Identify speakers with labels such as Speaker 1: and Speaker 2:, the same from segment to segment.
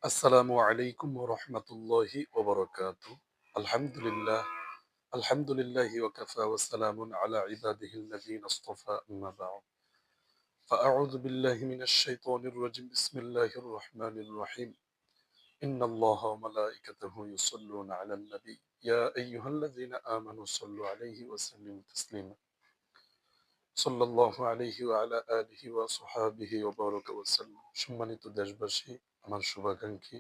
Speaker 1: আসসালামু আলাইকুম ওয়া রাহমাতুল্লাহি ওয়া বারাকাতুহু। আলহামদুলিল্লাহ, আলহামদুলিল্লাহি ওয়া কাফা ওয়া সালামুন আলা ইবাদিহিল্লাযীনা ইসতাফা আম্মা বা'দ। فأعوذ بالله من الشيطان الرجيم بسم الله الرحمن الرحيم إن الله وملائكته يصلون على النبي يا أيها الذين آمنوا صلوا عليه وسلموا تسليما صلى الله عليه وعلى آله وصحابه وبارك وسلم সম্মানিত দেশবাসী, আমার শুভাকাঙ্ক্ষী,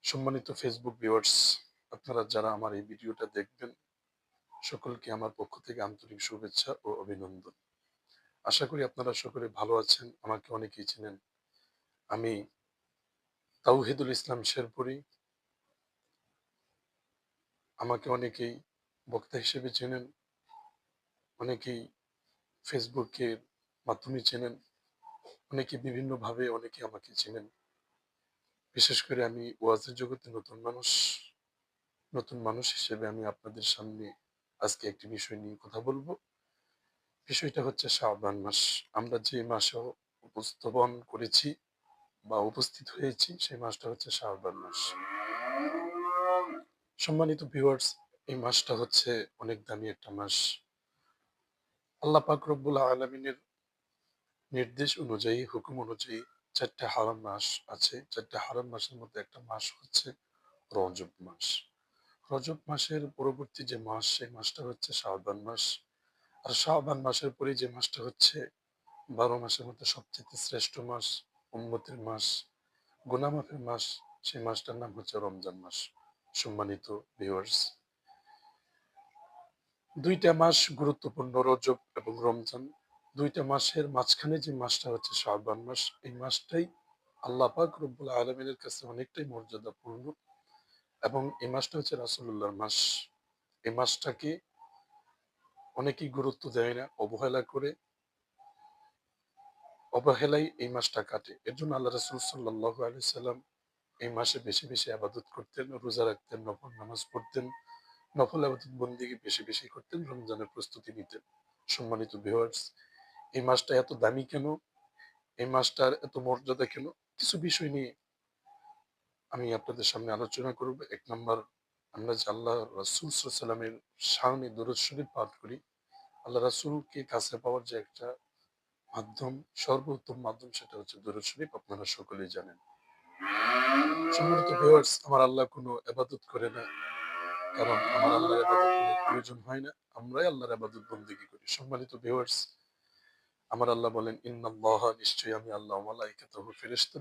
Speaker 1: সম্মানিত ফেসবুক ভিউয়ার্স, আপনারা যারা আমার এই ভিডিওটা দেখবেন, সকলকে আমার পক্ষ থেকে আন্তরিক শুভেচ্ছা ও অভিনন্দন। আশা করি আপনারা সকলে ভালো আছেন। আমাকে অনেকেই চেনেন। আমি তাওহিদুল ইসলাম শেরপুরি। আমাকে অনেকেই বক্তা হিসেবে চেনেন, অনেকেই ফেসবুকের মাধ্যমে চেনেন, অনেকে বিভিন্নভাবে অনেকে আমাকে চেনেন। বিশেষ করে আমি ওয়াজের জগতে নতুন মানুষ হিসেবে আমি আপনাদের সামনে আজকে একটি বিষয় নিয়ে কথা বলবো। বিষয়টা হচ্ছে শাবান মাস। আমরা যে মাসে উপস্থাপন করেছি বা উপস্থিত হয়েছি, সেই মাসটা হচ্ছে শাবান মাস। সম্মানিত ভিউয়ার্স, এই মাসটা হচ্ছে অনেক দামি একটা মাস। আল্লাহ পাক রব্বুল আলামিনের নির্দেশ অনুযায়ী, হুকুম অনুযায়ী ৪টা হারাম মাস আছে। ৪টা হারাম মাসের মধ্যে একটা মাস হচ্ছে রজব মাস। রজব মাসের পরবর্তী যে মাস, সেই মাসটা হচ্ছে শাবান মাস। আর শাবান মাসের পরে যে মাসটা হচ্ছে ১২ মাসের মধ্যে সবচেয়ে শ্রেষ্ঠ মাস, উম্মতের মাস, গুনাহ মাফের মাস, সেই মাসটার নাম হচ্ছে রমজান মাস। সম্মানিত ভিউয়ার্স, ২টা মাস গুরুত্বপূর্ণ, রজব এবং রমজান। ২টা মাসের মাঝখানে যে মাসটা হচ্ছে শাবান মাস, এই মাসটাই আল্লাহ পাক রব্বুল আলামিনের কাছে অনেকটাই মর্যাদাপূর্ণ, এবং এই মাসটা হচ্ছে রাসূলুল্লাহর মাস। এই মাসটাকে অনেকেই গুরুত্ব দেয় না, অবহেলা করে, অবহেলায় এই মাসটা কাটে। এর জন্য আল্লাহ রাসূল সাল্লাল্লাহু আলাইহি সাল্লাম এই মাসে বেশি বেশি ইবাদত করতেন, রোজা রাখতেন, নফল নামাজ পড়তেন, নফল ইবাদত বন্দেগী বেশি বেশি করতেন, রমজানের প্রস্তুতি নিতেন। সম্মানিত ভিউয়ার্স, এই মাসটা এত দামি কেন, এই মাসটার এত মর্যাদা কেন, কিছু বিষয় নিয়ে আমি আপনাদের সামনে আলোচনা করব। ১ নাম্বার, আমরা যে আল্লাহ রাসূল সাল্লাল্লাহু আলাইহি সাল্লামের শানে দরুদ শরীফ পাঠ করি। আল্লাহ রাসূলকে কাছে পাওয়ার যে একটা মাধ্যম, সর্বোত্তম মাধ্যম, সেটা হচ্ছে দরুদ শরীফ। আপনারা সকলেই জানেন। সম্মানিত ভিউয়ার্স, আমার আল্লাহ কোনো ইবাদত করে না, কারণ আমার আল্লাহর ইবাদতের প্রয়োজন হয় না। আমরাই আল্লাহর ইবাদত বন্দেগী করি। সম্মানিত ভিউয়ার্স, আমার আল্লাহ বলেন, ইন্নাল্লাহা, নিশ্চয়ই আমি আল্লাহ, ওয়া মালাইকাতুহু, ফেরেশতা